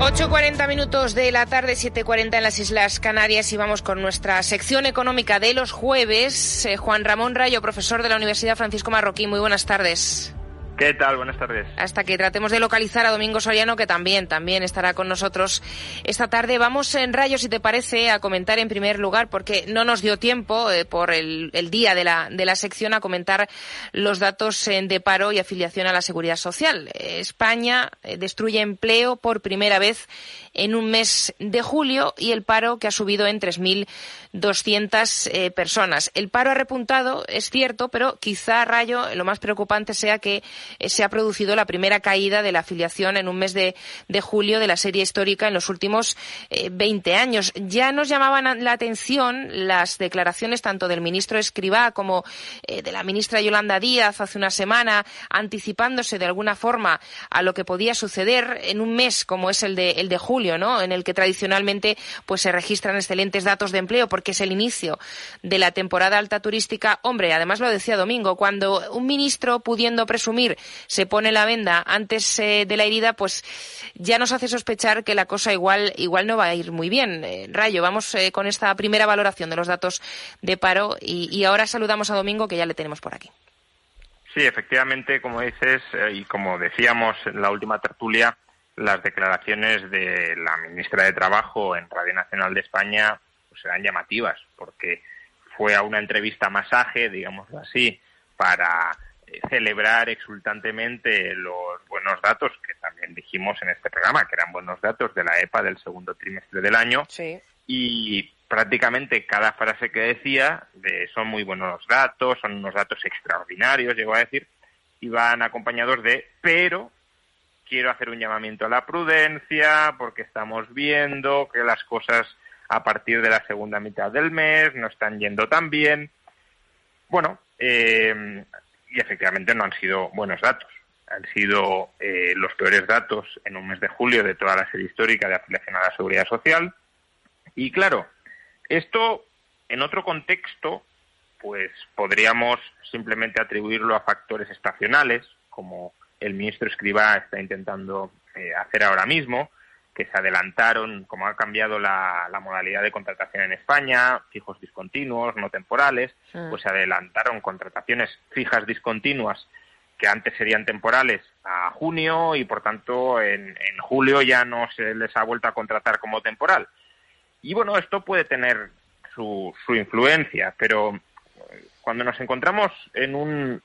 8:40 de la tarde, 7:40 en las Islas Canarias, y vamos con nuestra sección económica de los jueves. Juan Ramón Rayo, profesor de la Universidad Francisco Marroquín, muy buenas tardes. ¿Qué tal? Buenas tardes. Hasta que tratemos de localizar a Domingo Soriano, que también estará con nosotros esta tarde. Vamos, en Rayo, si te parece, a comentar en primer lugar, porque no nos dio tiempo por el día de la sección, a comentar los datos de paro y afiliación a la Seguridad Social. España destruye empleo por primera vez en un mes de julio, y el paro que ha subido en 3.200 personas. El paro ha repuntado, es cierto, pero quizá, Rayo, lo más preocupante sea que se ha producido la primera caída de la afiliación en un mes de julio de la serie histórica en los últimos 20 años. Ya nos llamaban la atención las declaraciones tanto del ministro Escrivá como de la ministra Yolanda Díaz hace una semana, anticipándose de alguna forma a lo que podía suceder en un mes como es el de julio, ¿no?, en el que tradicionalmente pues se registran excelentes datos de empleo porque es el inicio de la temporada alta turística. Hombre, además lo decía Domingo, cuando un ministro, pudiendo presumir, se pone la venda antes de la herida, pues ya nos hace sospechar que la cosa igual no va a ir muy bien. Rayo, vamos con esta primera valoración de los datos de paro, y ahora saludamos a Domingo, que ya le tenemos por aquí. Sí, efectivamente, como dices, y como decíamos en la última tertulia, las declaraciones de la ministra de Trabajo en Radio Nacional de España pues eran llamativas, porque fue a una entrevista masaje, digámoslo así, para celebrar exultantemente los buenos datos, que también dijimos en este programa, que eran buenos datos de la EPA del segundo trimestre del año. Sí. Y prácticamente cada frase que decía, son muy buenos datos, son unos datos extraordinarios, llegó a decir, iban acompañados de pero quiero hacer un llamamiento a la prudencia, porque estamos viendo que las cosas a partir de la segunda mitad del mes no están yendo tan bien. Bueno, y efectivamente no han sido buenos datos. Han sido los peores datos en un mes de julio de toda la serie histórica de afiliación a la Seguridad Social. Y claro, esto en otro contexto, pues podríamos simplemente atribuirlo a factores estacionales, como el ministro Escrivá está intentando hacer ahora mismo, que se adelantaron, como ha cambiado la modalidad de contratación en España, fijos discontinuos, no temporales, pues se adelantaron contrataciones fijas discontinuas que antes serían temporales a junio, y por tanto en julio ya no se les ha vuelto a contratar como temporal. Y bueno, esto puede tener su influencia, pero cuando nos encontramos en un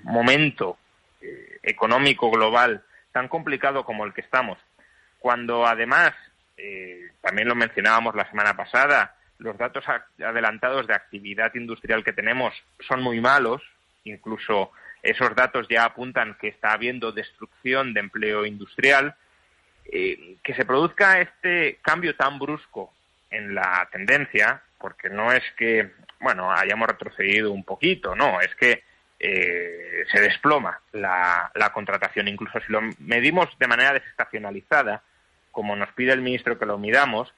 momento económico global tan complicado como el que estamos, cuando además, también lo mencionábamos la semana pasada, los datos adelantados de actividad industrial que tenemos son muy malos, incluso esos datos ya apuntan que está habiendo destrucción de empleo industrial, que se produzca este cambio tan brusco en la tendencia, porque no es que, bueno, hayamos retrocedido un poquito, no, es que se desploma la contratación. Incluso si lo medimos de manera desestacionalizada, como nos pide el ministro que lo midamos,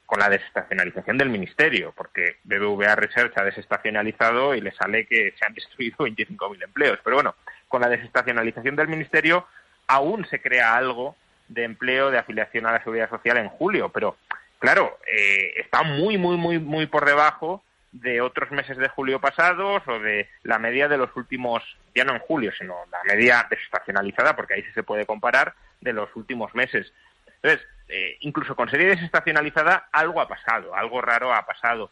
con la desestacionalización del ministerio, porque BBVA Research ha desestacionalizado y le sale que se han destruido 25.000 empleos. Pero bueno, con la desestacionalización del ministerio aún se crea algo de empleo de afiliación a la Seguridad Social en julio, pero claro, está muy por debajo de otros meses de julio pasados o de la media de los últimos, ya no en julio, sino la media desestacionalizada, porque ahí sí se puede comparar, de los últimos meses. Entonces, incluso con serie desestacionalizada algo ha pasado, algo raro ha pasado.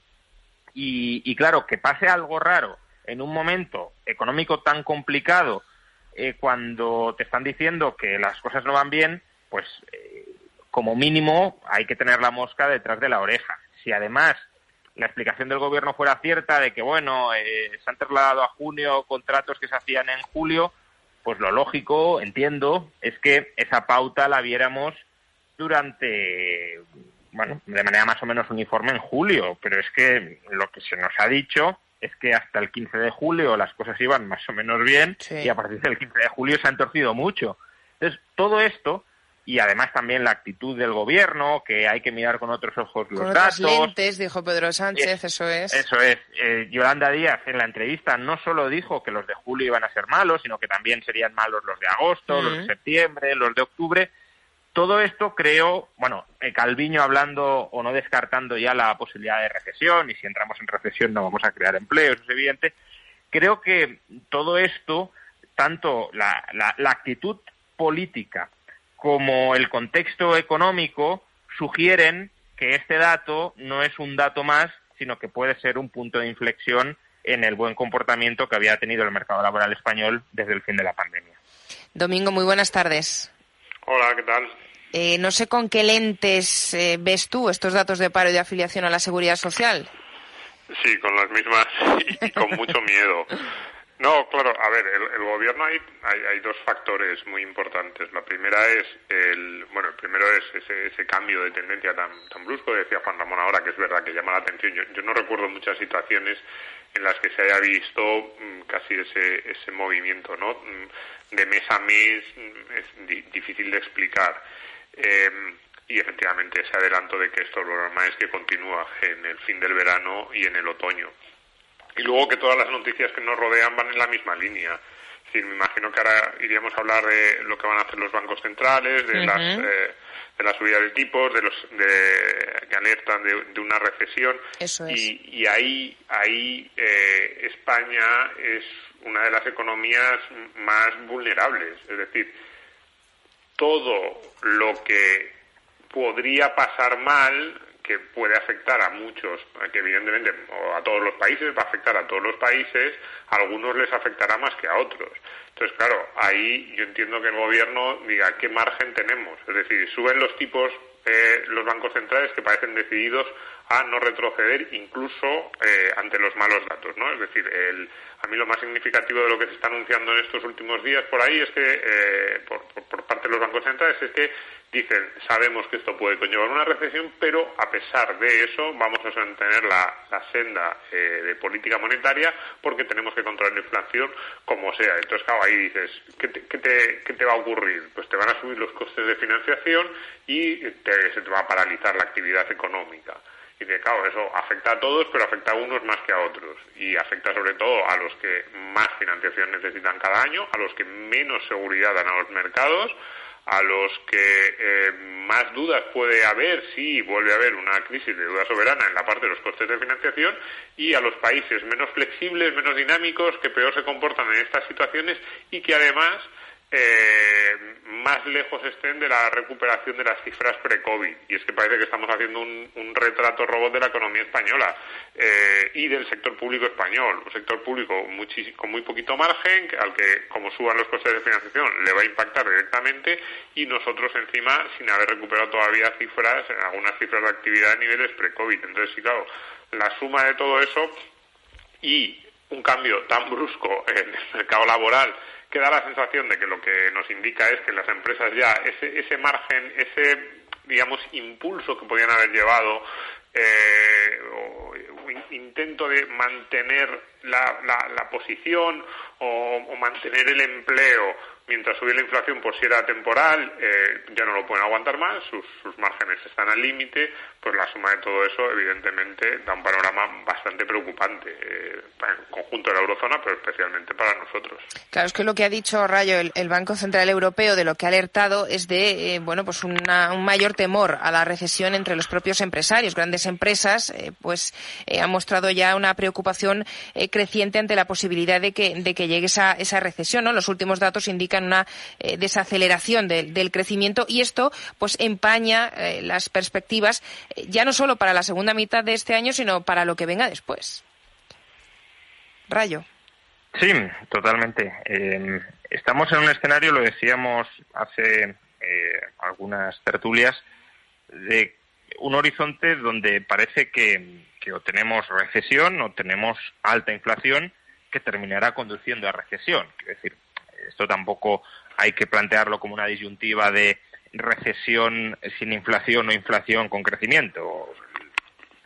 Y claro, que pase algo raro en un momento económico tan complicado, cuando te están diciendo que las cosas no van bien, pues como mínimo hay que tener la mosca detrás de la oreja. Si además la explicación del gobierno fuera cierta de que, bueno, se han trasladado a junio contratos que se hacían en julio, pues lo lógico, entiendo, es que esa pauta la viéramos durante, bueno, de manera más o menos uniforme en julio, pero es que lo que se nos ha dicho es que hasta el 15 de julio las cosas iban más o menos bien, sí, y a partir del 15 de julio se han torcido mucho. Entonces, todo esto, y además también la actitud del gobierno, que hay que mirar con otros ojos los datos. Con otras lentes, dijo Pedro Sánchez, eso es. Eso es. Yolanda Díaz en la entrevista no solo dijo que los de julio iban a ser malos, sino que también serían malos los de agosto, los de septiembre, los de octubre. todo esto creo, Calviño hablando o no descartando ya la posibilidad de recesión, y si entramos en recesión no vamos a crear empleo, eso es evidente. Creo que todo esto, tanto la actitud política como el contexto económico, sugieren que este dato no es un dato más, sino que puede ser un punto de inflexión en el buen comportamiento que había tenido el mercado laboral español desde el fin de la pandemia. Domingo, muy buenas tardes. Hola, ¿qué tal? No sé con qué lentes ves tú estos datos de paro y de afiliación a la Seguridad Social. Sí, con las mismas y con mucho miedo. No, claro, a ver, el gobierno hay dos factores muy importantes. La primera es el primero es ese cambio de tendencia tan brusco, decía Juan Ramón ahora, que es verdad que llama la atención. Yo no recuerdo muchas situaciones en las que se haya visto casi ese movimiento, ¿no? De mes a mes, es difícil de explicar. Y efectivamente ese adelanto de que esto lo normal es que continúa en el fin del verano y en el otoño. Y luego que todas las noticias que nos rodean van en la misma línea. Es decir, me imagino que ahora iríamos a hablar de lo que van a hacer los bancos centrales, de la subida de tipos, que alertan de una recesión. Eso es. Y ahí España es una de las economías más vulnerables. Es decir, todo lo que podría pasar mal, que puede afectar a muchos, que evidentemente, o a todos los países, va a afectar a todos los países, a algunos les afectará más que a otros. Entonces, claro, ahí yo entiendo que el gobierno diga qué margen tenemos. Es decir, suben los tipos los bancos centrales, que parecen decididos a no retroceder incluso ante los malos datos, ¿no? Es decir, a mí lo más significativo de lo que se está anunciando en estos últimos días por ahí es que, por parte de los bancos centrales, es que dicen, sabemos que esto puede conllevar una recesión, pero a pesar de eso vamos a mantener la senda de política monetaria porque tenemos que controlar la inflación como sea. Entonces, claro, ahí dices, ¿qué te va a ocurrir? Pues te van a subir los costes de financiación y se te va a paralizar la actividad económica. Y que, claro, eso afecta a todos, pero afecta a unos más que a otros. Y afecta sobre todo a los que más financiación necesitan cada año, a los que menos seguridad dan a los mercados, a los que más dudas puede haber si vuelve a haber una crisis de deuda soberana en la parte de los costes de financiación, y a los países menos flexibles, menos dinámicos, que peor se comportan en estas situaciones y que además más lejos estén de la recuperación de las cifras pre-COVID. Y es que parece que estamos haciendo un retrato robot de la economía española y del sector público español. Un sector público con muy poquito margen, al que, como suban los costes de financiación, le va a impactar directamente, y nosotros encima sin haber recuperado todavía algunas cifras de actividad a niveles pre-COVID. Entonces, sí, claro, la suma de todo eso y un cambio tan brusco en el mercado laboral, que da la sensación de que lo que nos indica es que las empresas ya, ese margen, ese, digamos, impulso que podían haber llevado, o intento de mantener la posición o mantener el empleo mientras subía la inflación por si era temporal, ya no lo pueden aguantar más, sus márgenes están al límite. Pues la suma de todo eso evidentemente da un panorama bastante preocupante para el conjunto de la eurozona, pero especialmente para nosotros. Claro, es que lo que ha dicho Rayo, el Banco Central Europeo, de lo que ha alertado es de un mayor temor a la recesión entre los propios empresarios. Grandes empresas han mostrado ya una preocupación creciente ante la posibilidad de que llegue esa recesión, ¿no? Los últimos datos indican una desaceleración del crecimiento, y esto pues empaña las perspectivas ya no solo para la segunda mitad de este año, sino para lo que venga después. Rayo. Sí, totalmente. Estamos en un escenario, lo decíamos hace algunas tertulias, de un horizonte donde parece que o tenemos recesión o tenemos alta inflación que terminará conduciendo a recesión. Es decir, esto tampoco hay que plantearlo como una disyuntiva de recesión sin inflación o inflación con crecimiento.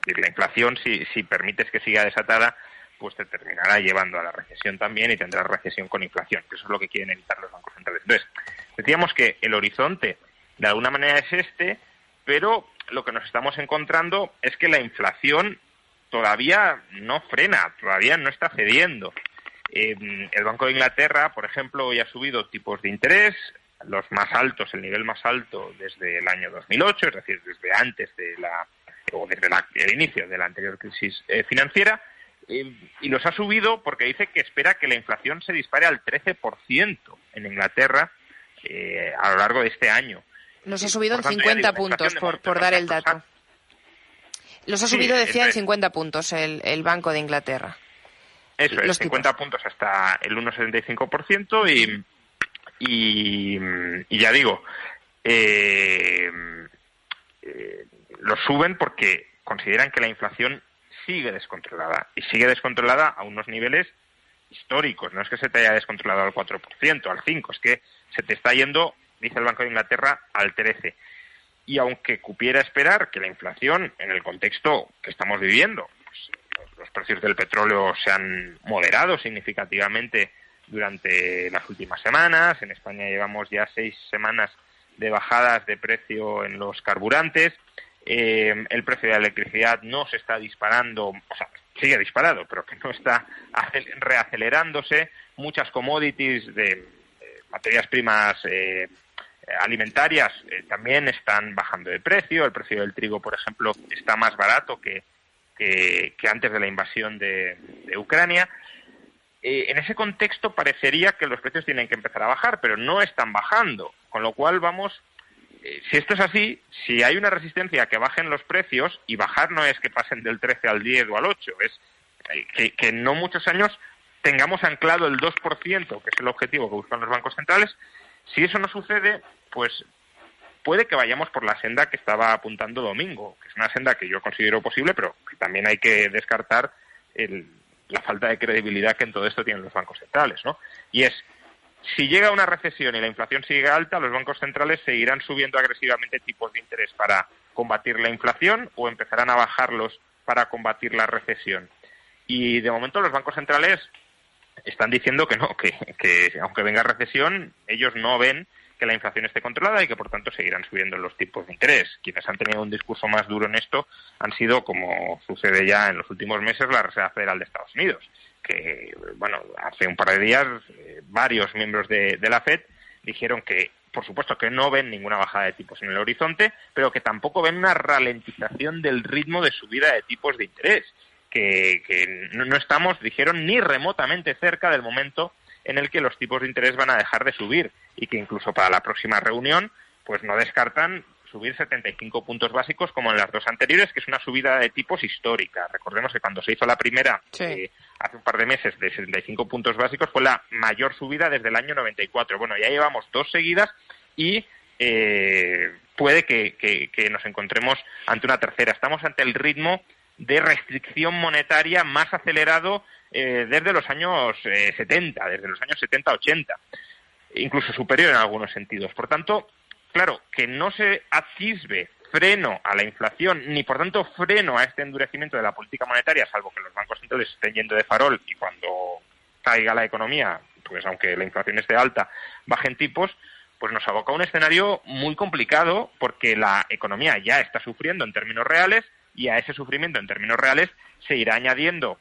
La inflación, si permites que siga desatada, pues te terminará llevando a la recesión también, y tendrás recesión con inflación, que eso es lo que quieren evitar los bancos centrales. Entonces, decíamos que el horizonte de alguna manera es este, pero lo que nos estamos encontrando es que la inflación todavía no frena, todavía no está cediendo. El Banco de Inglaterra, por ejemplo, hoy ha subido tipos de interés, los más altos, el nivel más alto desde el año 2008, es decir, desde antes desde el inicio de la anterior crisis financiera, y los ha subido porque dice que espera que la inflación se dispare al 13% en Inglaterra a lo largo de este año. Los ha subido en 50 puntos, por dar el dato. Los ha subido, decía, en 50 puntos el Banco de Inglaterra. Eso es, 50 puntos hasta el 1,75% y ya digo, lo suben porque consideran que la inflación sigue descontrolada, y sigue descontrolada a unos niveles históricos. No es que se te haya descontrolado al 4%, al 5%, es que se te está yendo, dice el Banco de Inglaterra, al 13%. Y aunque cupiera esperar que la inflación, en el contexto que estamos viviendo, pues, los precios del petróleo se han moderado significativamente durante las últimas semanas. En España llevamos ya 6 semanas de bajadas de precio en los carburantes. El precio de la electricidad no se está disparando, o sea, sigue disparado, pero que no está reacelerándose. Muchas commodities de materias primas alimentarias también están bajando de precio. El precio del trigo, por ejemplo, está más barato que antes de la invasión de Ucrania. En ese contexto parecería que los precios tienen que empezar a bajar, pero no están bajando, con lo cual vamos, si esto es así, si hay una resistencia a que bajen los precios, y bajar no es que pasen del 13 al 10 o al 8, es que en no muchos años tengamos anclado el 2%, que es el objetivo que buscan los bancos centrales. Si eso no sucede, pues puede que vayamos por la senda que estaba apuntando Domingo, que es una senda que yo considero posible, pero que también hay que descartar la falta de credibilidad que en todo esto tienen los bancos centrales, ¿no? Y es, si llega una recesión y la inflación sigue alta, los bancos centrales seguirán subiendo agresivamente tipos de interés para combatir la inflación, o empezarán a bajarlos para combatir la recesión. Y de momento los bancos centrales están diciendo que no, que aunque venga recesión, ellos no ven que la inflación esté controlada y que por tanto seguirán subiendo los tipos de interés. Quienes han tenido un discurso más duro en esto han sido, como sucede ya en los últimos meses, la Reserva Federal de Estados Unidos, que, bueno, hace un par de días varios miembros de la FED dijeron que, por supuesto, que no ven ninguna bajada de tipos en el horizonte, pero que tampoco ven una ralentización del ritmo de subida de tipos de interés, que no estamos, dijeron, ni remotamente cerca del momento en el que los tipos de interés van a dejar de subir, y que incluso para la próxima reunión pues no descartan subir 75 puntos básicos como en las dos anteriores, que es una subida de tipos histórica. Recordemos que cuando se hizo la primera, hace un par de meses, de 75 puntos básicos, fue la mayor subida desde el año 94. Bueno, ya llevamos 2 seguidas y puede que nos encontremos ante una tercera. Estamos ante el ritmo de restricción monetaria más acelerado desde los años 70, desde los años 70-80, incluso superior en algunos sentidos. Por tanto, claro, que no se atisbe freno a la inflación, ni por tanto freno a este endurecimiento de la política monetaria, salvo que los bancos centrales estén yendo de farol y cuando caiga la economía, pues aunque la inflación esté alta, bajen tipos, pues nos aboca a un escenario muy complicado, porque la economía ya está sufriendo en términos reales, y a ese sufrimiento en términos reales se irá añadiendo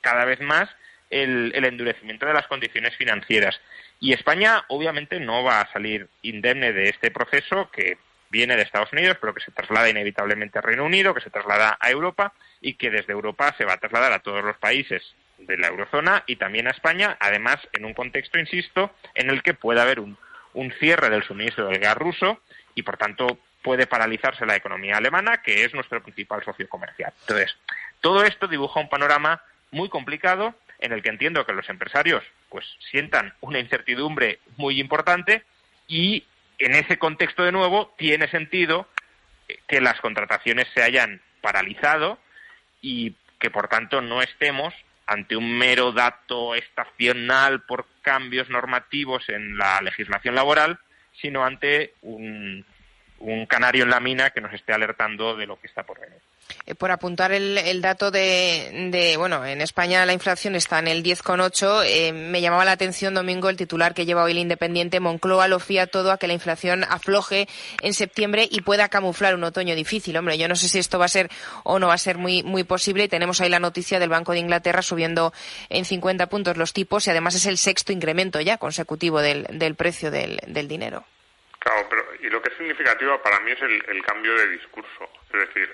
cada vez más el endurecimiento de las condiciones financieras. Y España obviamente no va a salir indemne de este proceso, que viene de Estados Unidos, pero que se traslada inevitablemente a Reino Unido, que se traslada a Europa, y que desde Europa se va a trasladar a todos los países de la eurozona y también a España, además en un contexto, insisto, en el que puede haber un cierre del suministro del gas ruso, y por tanto puede paralizarse la economía alemana, que es nuestro principal socio comercial. Entonces, todo esto dibuja un panorama muy complicado, en el que entiendo que los empresarios pues sientan una incertidumbre muy importante, y en ese contexto, de nuevo, tiene sentido que las contrataciones se hayan paralizado y que por tanto no estemos ante un mero dato estacional por cambios normativos en la legislación laboral, sino ante un canario en la mina que nos esté alertando de lo que está por venir. Por apuntar el dato bueno, en España la inflación está en el 10,8. Me llamaba la atención, Domingo, el titular que lleva hoy el Independiente: Moncloa lo fía todo a que la inflación afloje en septiembre y pueda camuflar un otoño difícil. Hombre, yo no sé si esto va a ser o no va a ser muy, muy posible. Y tenemos ahí la noticia del Banco de Inglaterra subiendo en 50 puntos los tipos, y además es el 6º incremento ya consecutivo del precio del dinero. Claro, pero y lo que es significativo para mí es el cambio de discurso. Es decir,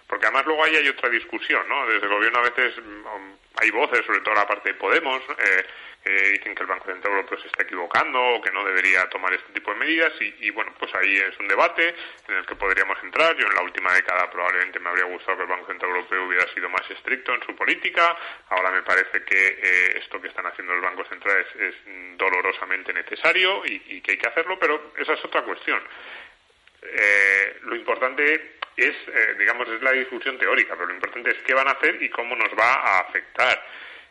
porque además luego ahí hay otra discusión, ¿no? Desde el gobierno a veces hay voces, sobre todo la parte de Podemos, dicen que el Banco Central Europeo se está equivocando o que no debería tomar este tipo de medidas y bueno, pues ahí es un debate en el que podríamos entrar. Yo en la última década probablemente me habría gustado que el Banco Central Europeo hubiera sido más estricto en su política. Ahora me parece que esto que están haciendo los bancos centrales es dolorosamente necesario y que hay que hacerlo, pero esa es otra cuestión. Lo importante es, es la discusión teórica, pero lo importante es qué van a hacer y cómo nos va a afectar.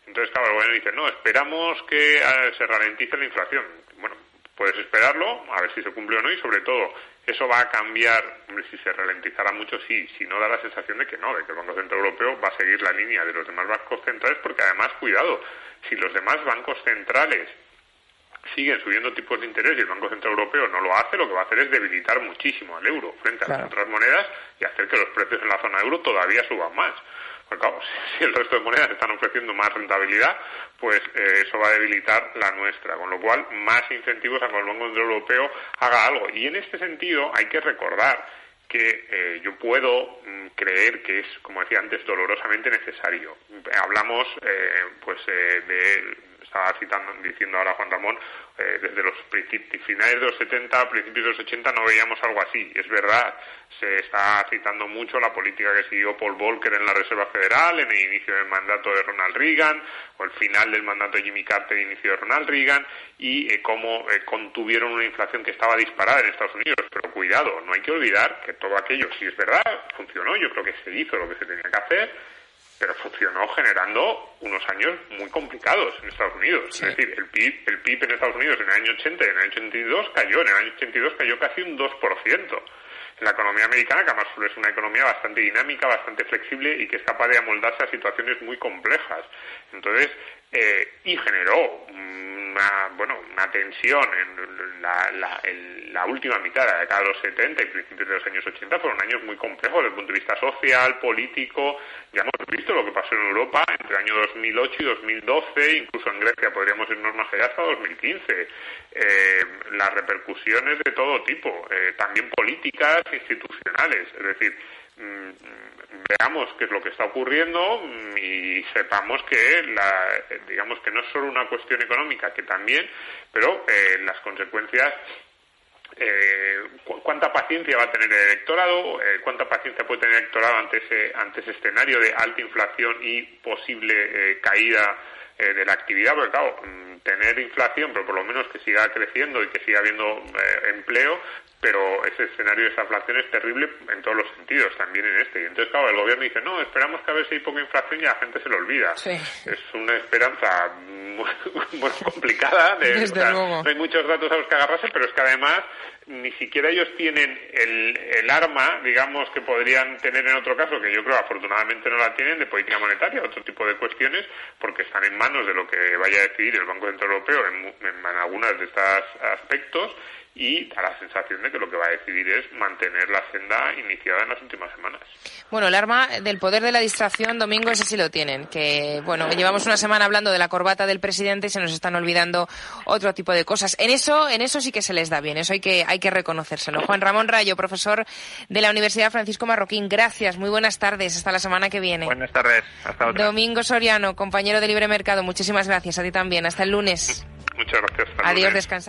Entonces, claro, el gobierno dice, no, esperamos que se ralentice la inflación. Bueno, puedes esperarlo, a ver si se cumple o no, y sobre todo, eso va a cambiar, hombre, si se ralentizará mucho, sí, si no da la sensación de que no, de que el Banco Central Europeo va a seguir la línea de los demás bancos centrales, porque además, cuidado, si los demás bancos centrales siguen subiendo tipos de interés y el Banco Central Europeo no lo hace, lo que va a hacer es debilitar muchísimo al euro frente a las otras monedas y hacer que los precios en la zona euro todavía suban más. Porque claro, si el resto de monedas están ofreciendo más rentabilidad, pues eso va a debilitar la nuestra, con lo cual más incentivos a que el Banco Central Europeo haga algo. Y en este sentido hay que recordar que yo puedo creer que es, como decía antes, dolorosamente necesario. Hablamos estaba diciendo ahora Juan Ramón, desde los finales de los 70, principios de los 80 no veíamos algo así. Es verdad, se está citando mucho la política que siguió Paul Volcker en la Reserva Federal, en el inicio del mandato de Ronald Reagan, o el final del mandato de Jimmy Carter, inicio de Ronald Reagan, y cómo contuvieron una inflación que estaba disparada en Estados Unidos. Pero cuidado, no hay que olvidar que todo aquello, si es verdad, funcionó. Yo creo que se hizo lo que se tenía que hacer, pero funcionó generando unos años muy complicados en Estados Unidos. Sí. Es decir, el PIB en Estados Unidos en el año 80 y en el año 82 cayó. En el año 82 cayó casi un 2%. La economía americana, que además es una economía bastante dinámica, bastante flexible y que es capaz de amoldarse a situaciones muy complejas. Entonces, y generó una tensión en la última mitad de la década de los 70 y principios de los años 80. Fueron años muy complejos desde el punto de vista social, político. Ya hemos visto lo que pasó en Europa entre el año 2008 y 2012, incluso en Grecia podríamos irnos más allá hasta 2015. Las repercusiones de todo tipo, también políticas, institucionales. Es decir, veamos qué es lo que está ocurriendo y sepamos que que no es solo una cuestión económica, que también, pero las consecuencias, cuánta paciencia va a tener el electorado, cuánta paciencia puede tener el electorado ante ese escenario de alta inflación y posible caída de la actividad, porque claro, tener inflación, pero por lo menos que siga creciendo y que siga habiendo empleo, pero ese escenario de esa inflación es terrible en todos los sentidos, también en este. Y entonces, claro, el gobierno dice, no, esperamos que a ver si hay poca inflación y la gente se lo olvida. Sí. Es una esperanza muy complicada. No hay muchos datos a los que agarrarse, pero es que además ni siquiera ellos tienen el arma, digamos, que podrían tener en otro caso, que yo creo afortunadamente no la tienen, de política monetaria, otro tipo de cuestiones, porque están en manos de lo que vaya a decidir el Banco Central Europeo en algunos de estos aspectos, y da la sensación de que lo que va a decidir es mantener la senda iniciada en las últimas semanas. Bueno, el arma del poder de la distracción, Domingo, ese sí lo tienen, que bueno, llevamos una semana hablando de la corbata del presidente y se nos están olvidando otro tipo de cosas. En eso sí que se les da bien, eso hay que reconocérselo. Juan Ramón Rayo, profesor de la Universidad Francisco Marroquín, gracias, muy buenas tardes, hasta la semana que viene. Buenas tardes, hasta otra. Domingo Soriano, compañero de Libre Mercado, muchísimas gracias, a ti también, hasta el lunes. Muchas gracias. Adiós, descansa.